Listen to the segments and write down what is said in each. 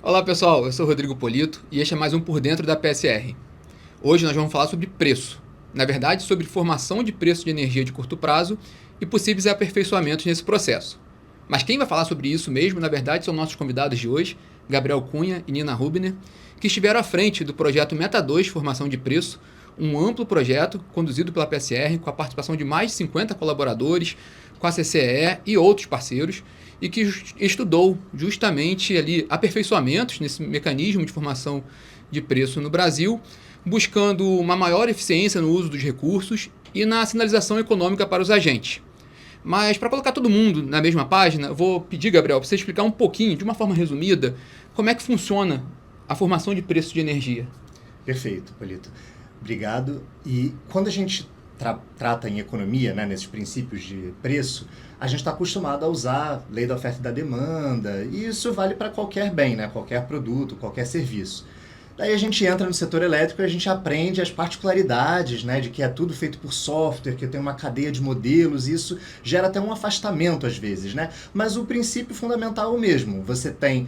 Olá pessoal, eu sou o Rodrigo Polito e este é mais um Por Dentro da PSR. Hoje nós vamos falar sobre preço, na verdade sobre formação de preço de energia de curto prazo e possíveis aperfeiçoamentos nesse processo. Mas quem vai falar sobre isso mesmo, na verdade, são nossos convidados de hoje, Gabriel Cunha e Nina Rubner, que estiveram à frente do projeto Meta 2 Formação de Preço, um amplo projeto conduzido pela PSR com a participação de mais de 50 colaboradores, com a CCE e outros parceiros, e que estudou justamente ali aperfeiçoamentos nesse mecanismo de formação de preço no Brasil, buscando uma maior eficiência no uso dos recursos e na sinalização econômica para os agentes. Mas para colocar todo mundo na mesma página, eu vou pedir, Gabriel, para você explicar um pouquinho, de uma forma resumida, como é que funciona a formação de preço de energia. Perfeito, Polito. Obrigado. E quando a gente trata em economia, né, nesses princípios de preço, a gente está acostumado a usar lei da oferta e da demanda, e isso vale para qualquer bem, né, qualquer produto, qualquer serviço. Daí a gente entra no setor elétrico e a gente aprende as particularidades, né, de que é tudo feito por software, que tem uma cadeia de modelos, e isso gera até um afastamento às vezes, né? Mas o princípio fundamental é o mesmo. Você tem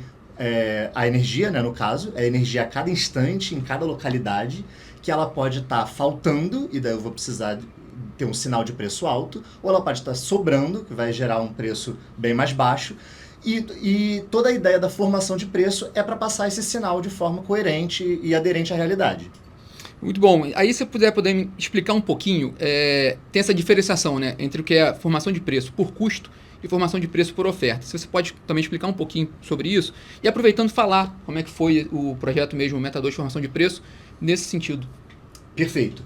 a energia, né, no caso, é a energia a cada instante, em cada localidade, que ela pode estar faltando, e daí eu vou precisar ter um sinal de preço alto, ou ela pode estar sobrando, que vai gerar um preço bem mais baixo, e toda a ideia da formação de preço é para passar esse sinal de forma coerente e aderente à realidade. Muito bom. Aí se você poder me explicar um pouquinho, tem essa diferenciação, né, entre o que é a formação de preço por custo e formação de preço por oferta. Se você pode também explicar um pouquinho sobre isso e aproveitando falar como é que foi o projeto mesmo, o Meta 2 Formação de Preço, nesse sentido. Perfeito.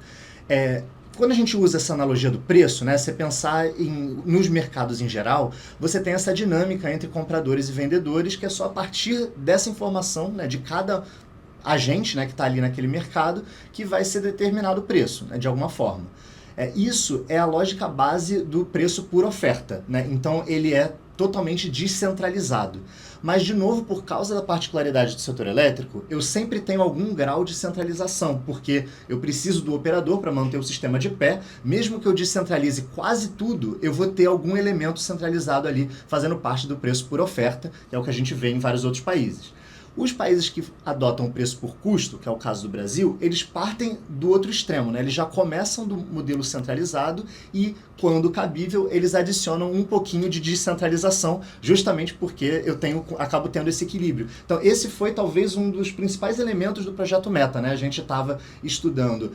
Quando a gente usa essa analogia do preço, né, você pensar nos mercados em geral, você tem essa dinâmica entre compradores e vendedores, que é só a partir dessa informação, né, de cada agente, né, que está ali naquele mercado, que vai ser determinado o preço, né, de alguma forma. Isso é a lógica base do preço por oferta, né? Então ele é totalmente descentralizado. Mas, de novo, por causa da particularidade do setor elétrico, eu sempre tenho algum grau de centralização, porque eu preciso do operador para manter o sistema de pé. Mesmo que eu descentralize quase tudo, eu vou ter algum elemento centralizado ali, fazendo parte do preço por oferta, que é o que a gente vê em vários outros países. Os países que adotam o preço por custo, que é o caso do Brasil, eles partem do outro extremo, né? Eles já começam do modelo centralizado e, quando cabível, eles adicionam um pouquinho de descentralização, justamente porque acabo tendo esse equilíbrio. Então, esse foi talvez um dos principais elementos do projeto Meta, né? A gente estava estudando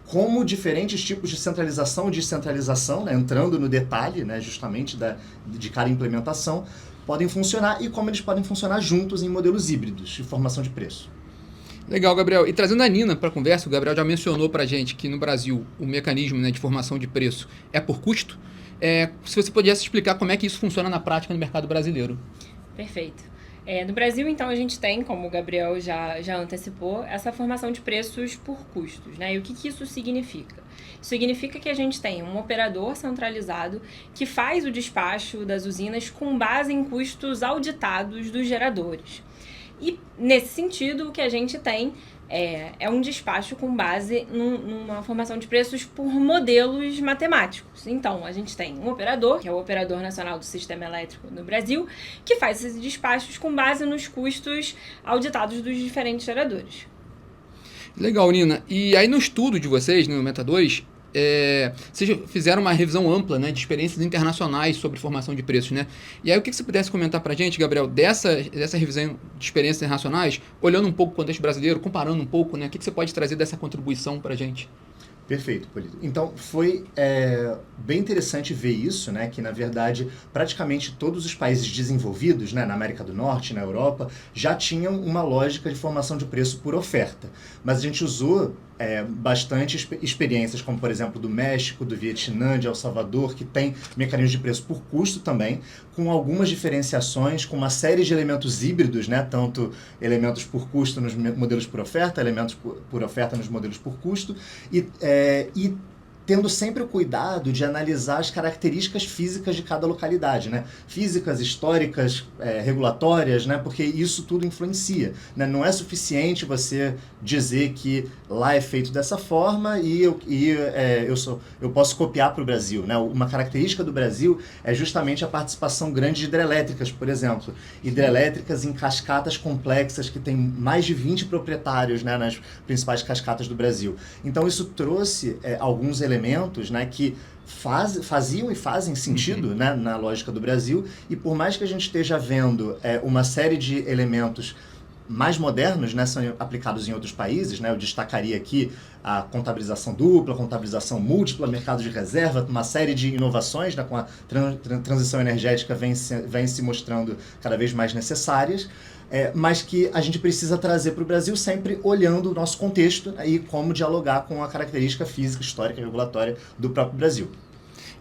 como diferentes tipos de centralização e descentralização, né? Entrando no detalhe, né? Justamente de cada implementação, podem funcionar e como eles podem funcionar juntos em modelos híbridos de formação de preço. Legal, Gabriel. E trazendo a Nina para a conversa, o Gabriel já mencionou para a gente que no Brasil o mecanismo, né, de formação de preço é por custo. Se você pudesse explicar como é que isso funciona na prática no mercado brasileiro. Perfeito. No Brasil, então, a gente tem, como o Gabriel já antecipou, essa formação de preços por custos, né? E o que isso significa? Isso significa que a gente tem um operador centralizado que faz o despacho das usinas com base em custos auditados dos geradores. E, nesse sentido, o que a gente tem é um despacho com base numa formação de preços por modelos matemáticos. Então, a gente tem um operador, que é o Operador Nacional do Sistema Elétrico no Brasil, que faz esses despachos com base nos custos auditados dos diferentes geradores. Legal, Nina. E aí no estudo de vocês, no Meta 2, vocês fizeram uma revisão ampla, né, de experiências internacionais sobre formação de preços, né? E aí o que você pudesse comentar pra gente, Gabriel, dessa revisão de experiências internacionais, olhando um pouco o contexto brasileiro, comparando um pouco, né? O que você pode trazer dessa contribuição pra gente? Perfeito, Polito. Então, foi bem interessante ver isso, né? Que, na verdade, praticamente todos os países desenvolvidos, né, na América do Norte, na Europa, já tinham uma lógica de formação de preço por oferta. Mas a gente usou bastante experiências, como, por exemplo, do México, do Vietnã, de El Salvador, que tem mecanismos de preço por custo também, com algumas diferenciações, com uma série de elementos híbridos, né? Tanto elementos por custo nos modelos por oferta, elementos por oferta nos modelos por custo, e tendo sempre o cuidado de analisar as características físicas de cada localidade, né? Físicas, históricas, regulatórias, né? Porque isso tudo influencia, né? Não é suficiente você dizer que lá é feito dessa forma e eu posso copiar para o Brasil, né? Uma característica do Brasil é justamente a participação grande de hidrelétricas, por exemplo. Hidrelétricas em cascatas complexas que tem mais de 20 proprietários, né? Nas principais cascatas do Brasil. Então isso trouxe alguns elementos, né, que faziam e fazem sentido, né, na lógica do Brasil, e por mais que a gente esteja vendo uma série de elementos mais modernos, né, são aplicados em outros países, né, eu destacaria aqui a contabilização dupla, contabilização múltipla, mercado de reserva, uma série de inovações, né, com a transição energética vem se mostrando cada vez mais necessárias, mas que a gente precisa trazer para o Brasil sempre olhando o nosso contexto e como dialogar com a característica física, histórica e regulatória do próprio Brasil.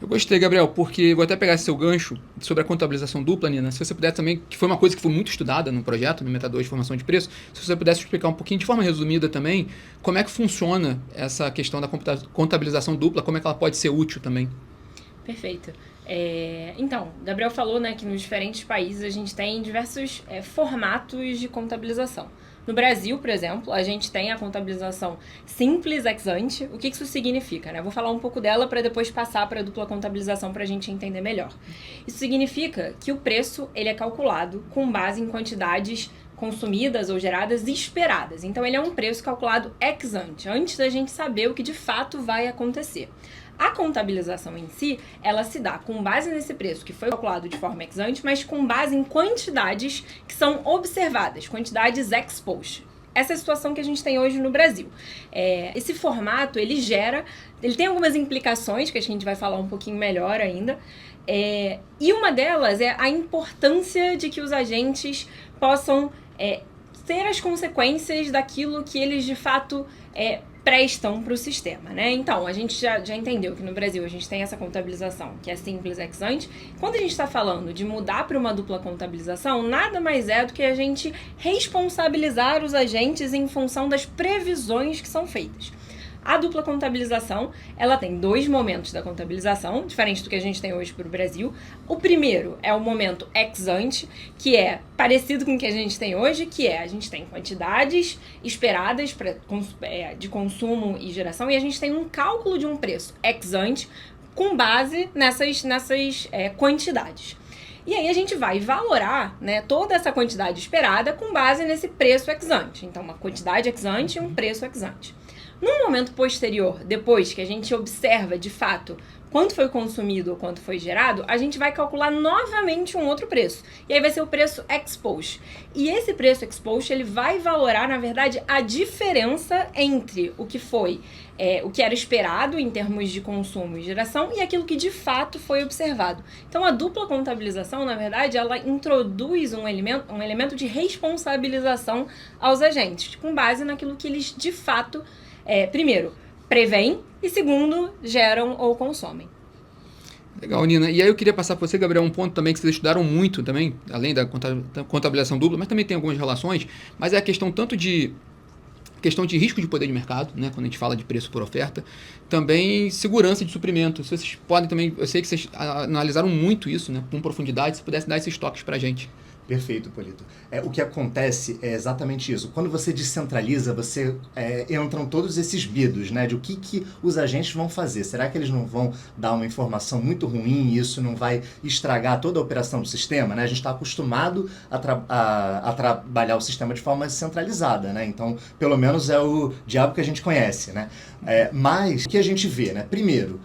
Eu gostei, Gabriel, porque vou até pegar esse seu gancho sobre a contabilização dupla, Nina. Se você puder também, que foi uma coisa que foi muito estudada no projeto, no Meta2 de formação de preço, se você pudesse explicar um pouquinho, de forma resumida também, como é que funciona essa questão da contabilização dupla, como é que ela pode ser útil também. Perfeito. Então, Gabriel falou, né, que nos diferentes países a gente tem diversos formatos de contabilização. No Brasil, por exemplo, a gente tem a contabilização simples ex ante. O que isso significa, né? Eu vou falar um pouco dela para depois passar para a dupla contabilização para a gente entender melhor. Isso significa que o preço ele é calculado com base em quantidades consumidas ou geradas esperadas. Então, ele é um preço calculado ex ante, antes da gente saber o que de fato vai acontecer. A contabilização em si, ela se dá com base nesse preço que foi calculado de forma ex ante, mas com base em quantidades que são observadas, quantidades ex post. Essa é a situação que a gente tem hoje no Brasil. Esse formato, ele tem algumas implicações que a gente vai falar um pouquinho melhor ainda, e uma delas é a importância de que os agentes possam ter as consequências daquilo que eles de fato prestam para o sistema, né? Então, a gente já entendeu que no Brasil a gente tem essa contabilização que é simples ex ante. Quando a gente está falando de mudar para uma dupla contabilização, nada mais é do que a gente responsabilizar os agentes em função das previsões que são feitas. A dupla contabilização, ela tem 2 momentos da contabilização, diferente do que a gente tem hoje para o Brasil. O primeiro é o momento ex ante, que é parecido com o que a gente tem hoje, que a gente tem quantidades esperadas de consumo e geração, e a gente tem um cálculo de um preço ex ante com base nessas quantidades. E aí a gente vai valorar, né, toda essa quantidade esperada com base nesse preço ex ante. Então, uma quantidade ex ante e um preço ex ante. No momento posterior, depois que a gente observa de fato quanto foi consumido ou quanto foi gerado, a gente vai calcular novamente um outro preço. E aí vai ser o preço ex post. E esse preço ex post, ele vai valorar, na verdade, a diferença entre o que foi, o que era esperado em termos de consumo e geração e aquilo que de fato foi observado. Então, a dupla contabilização, na verdade, ela introduz um elemento de responsabilização aos agentes, com base naquilo que eles de fato primeiro, preveem e segundo, geram ou consomem. Legal, Nina. E aí eu queria passar para você, Gabriel, um ponto também que vocês estudaram muito também, além da contabilização dupla, mas também tem algumas relações, mas é a questão tanto de risco de poder de mercado, né, quando a gente fala de preço por oferta, também segurança de suprimento. Se vocês podem também, eu sei que vocês analisaram muito isso, né, com profundidade, se pudesse dar esses toques para a gente. Perfeito, Polito. O que acontece é exatamente isso. Quando você descentraliza, entram todos esses medos, né, de o que os agentes vão fazer. Será que eles não vão dar uma informação muito ruim e isso não vai estragar toda a operação do sistema? Né? A gente está acostumado a trabalhar o sistema de forma descentralizada, né? Então, pelo menos é o diabo que a gente conhece, né? Mas o que a gente vê, né? Primeiro,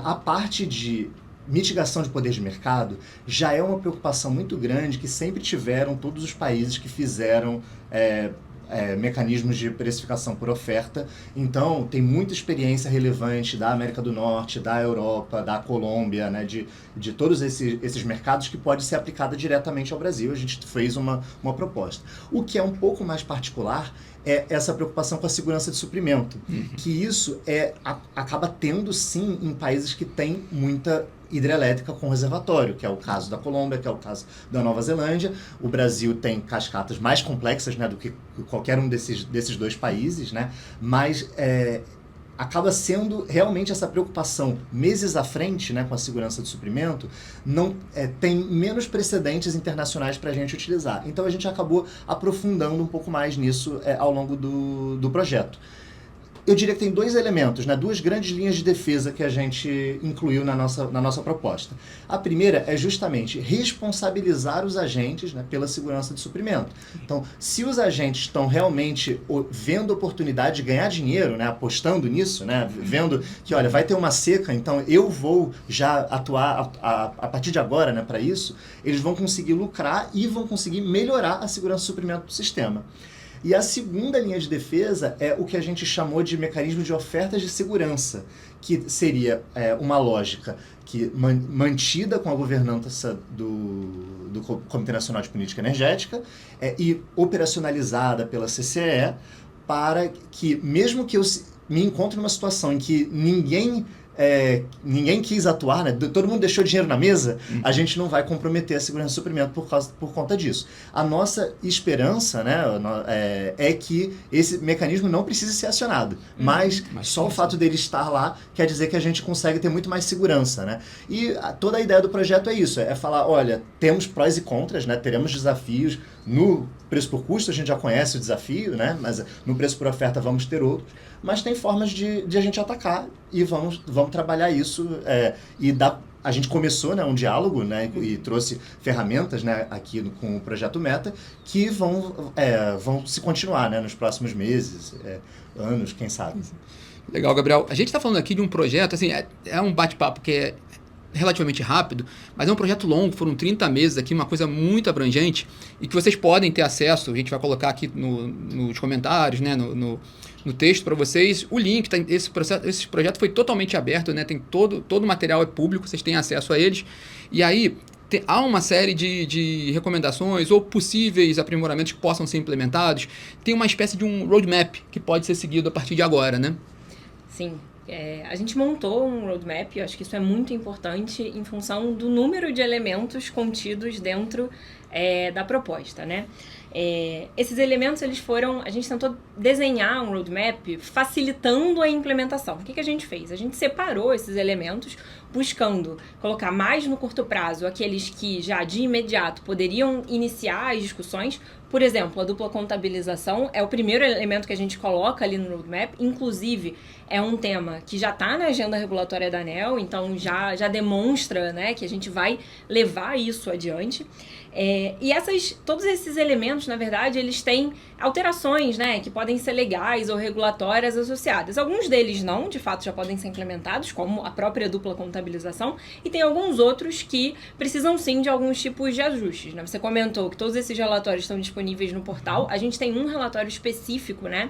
a parte de mitigação de poder de mercado já é uma preocupação muito grande que sempre tiveram todos os países que fizeram mecanismos de precificação por oferta. Então, tem muita experiência relevante da América do Norte, da Europa, da Colômbia, né, de todos esses mercados que pode ser aplicada diretamente ao Brasil. A gente fez uma proposta. O que é um pouco mais particular é essa preocupação com a segurança de suprimento, que isso acaba tendo sim em países que têm muita hidrelétrica com reservatório, que é o caso da Colômbia, que é o caso da Nova Zelândia. O Brasil tem cascatas mais complexas, né, do que qualquer um desses 2 países, né, mas acaba sendo realmente essa preocupação meses à frente, né, com a segurança do suprimento, não tem menos precedentes internacionais para a gente utilizar. Então a gente acabou aprofundando um pouco mais nisso ao longo do projeto. Eu diria que tem dois elementos, né, duas grandes linhas de defesa que a gente incluiu na nossa proposta. A primeira é justamente responsabilizar os agentes, né, pela segurança de suprimento. Então, se os agentes estão realmente vendo oportunidade de ganhar dinheiro, né, apostando nisso, né, vendo que, olha, vai ter uma seca, então eu vou já atuar a partir de agora, né, para isso, eles vão conseguir lucrar e vão conseguir melhorar a segurança de suprimento do sistema. E a segunda linha de defesa é o que a gente chamou de mecanismo de ofertas de segurança, que seria uma lógica que mantida com a governança do Comitê Nacional de Política Energética e operacionalizada pela CCE, para que, mesmo que eu me encontre numa situação em que ninguém quis atuar, né? Todo mundo deixou dinheiro na mesa, a gente não vai comprometer a segurança do suprimento por conta disso. A nossa esperança, né, é que esse mecanismo não precise ser acionado, mas só o fato dele estar lá quer dizer que a gente consegue ter muito mais segurança, né? E toda a ideia do projeto é isso, é falar, olha, temos prós e contras, né? Teremos desafios no preço por custo, a gente já conhece o desafio, né? Mas no preço por oferta vamos ter outros, mas tem formas de a gente atacar e vamos trabalhar isso a gente começou, né, um diálogo, né, e trouxe ferramentas, né, aqui com o Projeto Meta que vão se continuar, né, nos próximos meses, anos, quem sabe. Legal, Gabriel. A gente está falando aqui de um projeto, assim, é um bate-papo que é relativamente rápido, mas é um projeto longo, foram 30 meses aqui, uma coisa muito abrangente e que vocês podem ter acesso, a gente vai colocar aqui nos comentários, né, no texto para vocês, o link, esse projeto foi totalmente aberto, né, tem todo o material é público, vocês têm acesso a eles, e aí há uma série de recomendações ou possíveis aprimoramentos que possam ser implementados, tem uma espécie de um roadmap que pode ser seguido a partir de agora, né? Sim. A gente montou um roadmap, eu acho que isso é muito importante em função do número de elementos contidos dentro da proposta, né? Esses elementos, a gente tentou desenhar um roadmap facilitando a implementação. O que a gente fez? A gente separou esses elementos buscando colocar mais no curto prazo aqueles que já de imediato poderiam iniciar as discussões. Por exemplo, a dupla contabilização é o primeiro elemento que a gente coloca ali no roadmap, inclusive é um tema que já está na agenda regulatória da ANEEL, então já demonstra, né, que a gente vai levar isso adiante. E todos esses elementos, na verdade, eles têm alterações, né, que podem ser legais ou regulatórias associadas. Alguns deles não, de fato, já podem ser implementados, como a própria dupla contabilização, e tem alguns outros que precisam sim de alguns tipos de ajustes, né? Você comentou que todos esses relatórios estão disponíveis no portal. A gente tem um relatório específico, né,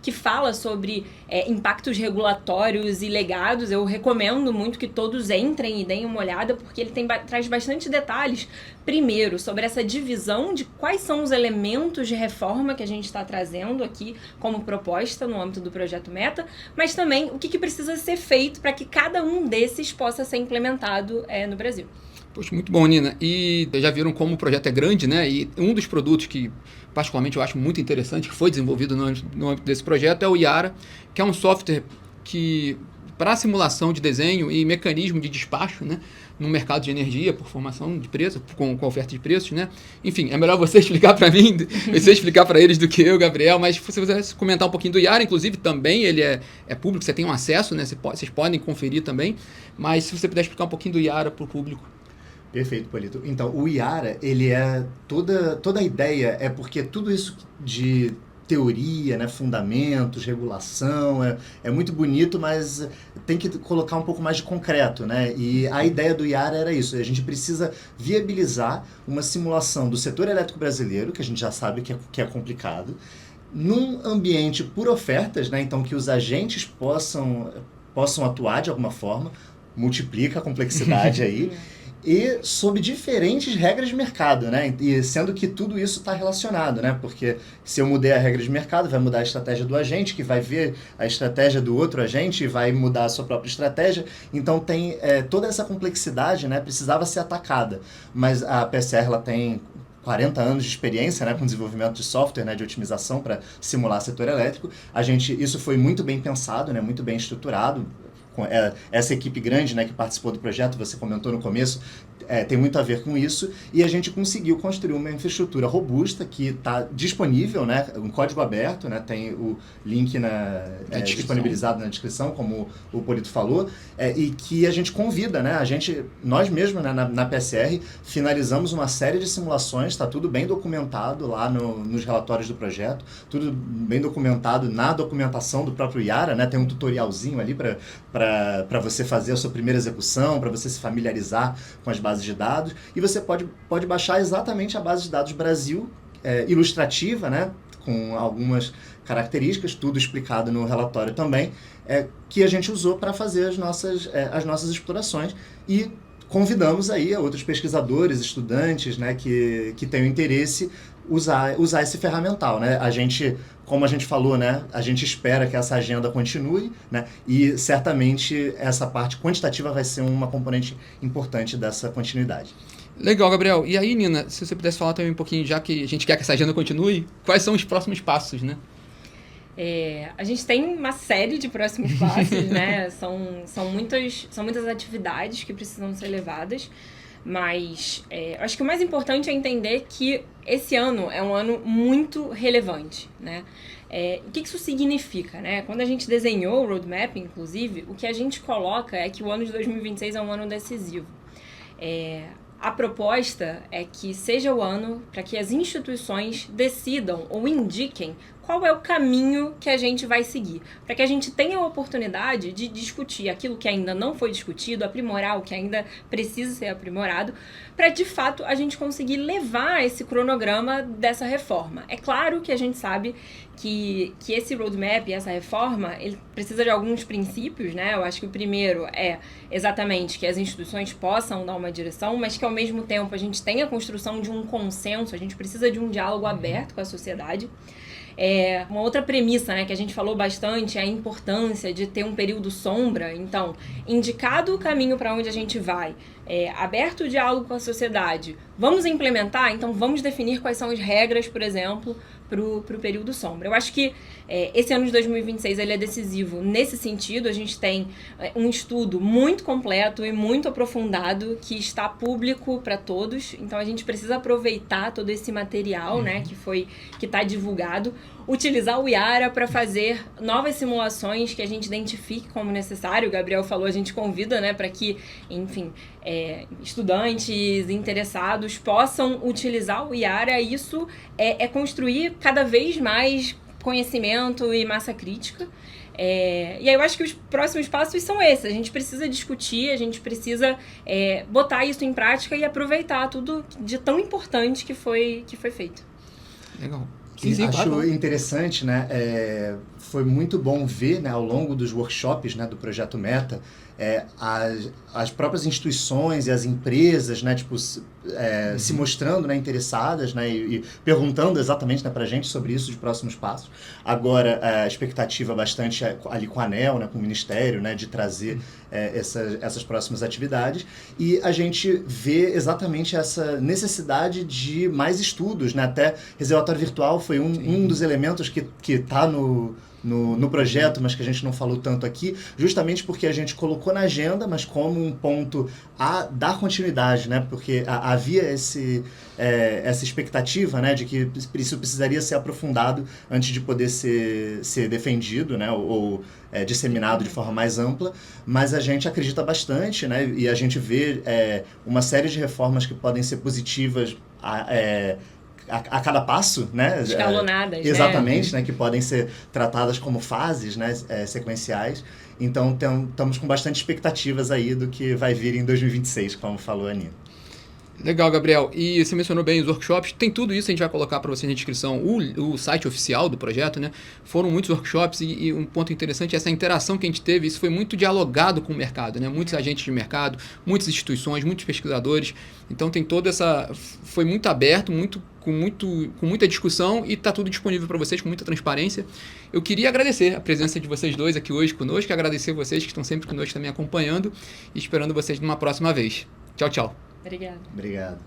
que fala sobre impactos regulatórios e legados. Eu recomendo muito que todos entrem e deem uma olhada, porque ele traz bastante detalhes, primeiro, sobre essa divisão de quais são os elementos de reforma que a gente está trazendo aqui como proposta no âmbito do Projeto Meta, mas também o que precisa ser feito para que cada um desses possa ser implementado no Brasil. Poxa, muito bom, Nina. E já viram como o projeto é grande, né? E um dos produtos que, particularmente, eu acho muito interessante, que foi desenvolvido no âmbito desse projeto, é o Yara, que é um software para simulação de desenho e mecanismo de despacho, né, no mercado de energia, por formação de preço, com oferta de preços, né? Enfim, é melhor você explicar para mim, você explicar para eles do que eu, Gabriel, mas se você quiser comentar um pouquinho do Yara, inclusive também ele é público, você tem um acesso, né? Vocês podem conferir também, mas se você puder explicar um pouquinho do Yara para o público. Perfeito, Polito. Então, o Yara, ele é toda a ideia é porque tudo isso de teoria, né, fundamentos, regulação, é muito bonito, mas tem que colocar um pouco mais de concreto, né? E a ideia do Yara era isso, a gente precisa viabilizar uma simulação do setor elétrico brasileiro, que a gente já sabe que é complicado, num ambiente por ofertas, né? Então que os agentes possam atuar de alguma forma, multiplica a complexidade aí, e sob diferentes regras de mercado, né? E sendo que tudo isso está relacionado, né? Porque se eu mudei a regra de mercado, vai mudar a estratégia do agente, que vai ver a estratégia do outro agente e vai mudar a sua própria estratégia. Então tem toda essa complexidade, né? Precisava ser atacada. Mas a PSR ela tem 40 anos de experiência, né, com desenvolvimento de software, né, de otimização para simular setor elétrico. Isso foi muito bem pensado, né, muito bem estruturado. Essa equipe grande, né, que participou do projeto, você comentou no começo, tem muito a ver com isso, e a gente conseguiu construir uma infraestrutura robusta que está disponível, né, um código aberto, né, tem o link disponibilizado na descrição, como o Polito falou, e que a gente convida, né, nós mesmos, né, na PSR, finalizamos uma série de simulações, está tudo bem documentado lá nos relatórios do projeto, tudo bem documentado na documentação do próprio Yara, né, tem um tutorialzinho ali para você fazer a sua primeira execução, para você se familiarizar com as bases de dados, e você pode baixar exatamente a base de dados Brasil, ilustrativa, né, com algumas características, tudo explicado no relatório também, que a gente usou para fazer as nossas explorações, e convidamos aí a outros pesquisadores, estudantes, né, que tenham interesse usar esse ferramental, né? Como a gente falou, né, a gente espera que essa agenda continue, né, e certamente essa parte quantitativa vai ser uma componente importante dessa continuidade. Legal, Gabriel. E aí, Nina, se você pudesse falar também um pouquinho, já que a gente quer que essa agenda continue, quais são os próximos passos, né? A gente tem uma série de próximos passos, né? São muitas atividades que precisam ser levadas, mas acho que o mais importante é entender que esse ano é um ano muito relevante, né? O que isso significa, né? Quando a gente desenhou o roadmap, inclusive, o que a gente coloca é que o ano de 2026 é um ano decisivo. A proposta é que seja o ano para que as instituições decidam ou indiquem qual é o caminho que a gente vai seguir, para que a gente tenha a oportunidade de discutir aquilo que ainda não foi discutido, aprimorar o que ainda precisa ser aprimorado, para de fato a gente conseguir levar esse cronograma dessa reforma. É claro que a gente sabe que esse roadmap, essa reforma, ele precisa de alguns princípios, né? Eu acho que o primeiro é exatamente que as instituições possam dar uma direção, mas que ao mesmo tempo a gente tenha a construção de um consenso, a gente precisa de um diálogo aberto com a sociedade. Uma outra premissa, né, que a gente falou bastante é a importância de ter um período sombra. Então, indicado o caminho para onde a gente vai, aberto o diálogo com a sociedade, vamos implementar? Então, vamos definir quais são as regras, por exemplo, para o período sombra. Eu acho que esse ano de 2026 ele é decisivo nesse sentido. A gente tem um estudo muito completo e muito aprofundado que está público para todos. Então, a gente precisa aproveitar todo esse material, né, que está divulgado, utilizar o Yara para fazer novas simulações que a gente identifique como necessário. O Gabriel falou, a gente convida, né, para que, enfim, estudantes interessados possam utilizar o Yara. Isso é construir cada vez mais conhecimento e massa crítica. E aí eu acho que os próximos passos são esses. A gente precisa discutir, a gente precisa botar isso em prática e aproveitar tudo de tão importante que foi feito. Legal. Sim, acho interessante, né? Foi muito bom ver, né, ao longo dos workshops, né, do Projeto Meta, as próprias instituições e as empresas, né, tipo, se mostrando, né, interessadas, né, e perguntando exatamente, né, para a gente sobre isso, de próximos passos. Agora, a expectativa bastante ali com a ANEEL, né, com o Ministério, né, de trazer essas próximas atividades. E a gente vê exatamente essa necessidade de mais estudos, né? Até reservatório virtual foi um dos elementos que está no projeto, mas que a gente não falou tanto aqui, justamente porque a gente colocou na agenda, mas como um ponto a dar continuidade, né? Porque havia essa expectativa, né, de que isso precisaria ser aprofundado antes de poder ser defendido, né, ou disseminado de forma mais ampla, mas a gente acredita bastante, né, e a gente vê uma série de reformas que podem ser positivas a cada passo, né? Escalonadas, exatamente, né? Que podem ser tratadas como fases, né? Sequenciais. Então, estamos com bastante expectativas aí do que vai vir em 2026, como falou a Nina. Legal, Gabriel. E você mencionou bem os workshops. Tem tudo isso, a gente vai colocar para você na descrição o site oficial do projeto, né? Foram muitos workshops e um ponto interessante é essa interação que a gente teve. Isso foi muito dialogado com o mercado, né? Muitos agentes de mercado, muitas instituições, muitos pesquisadores. Então tem toda essa... Foi muito aberto, com muita discussão e está tudo disponível para vocês com muita transparência. Eu queria agradecer a presença de vocês dois aqui hoje conosco, agradecer vocês que estão sempre conosco também acompanhando e esperando vocês numa próxima vez. Tchau, tchau. Obrigada. Obrigado.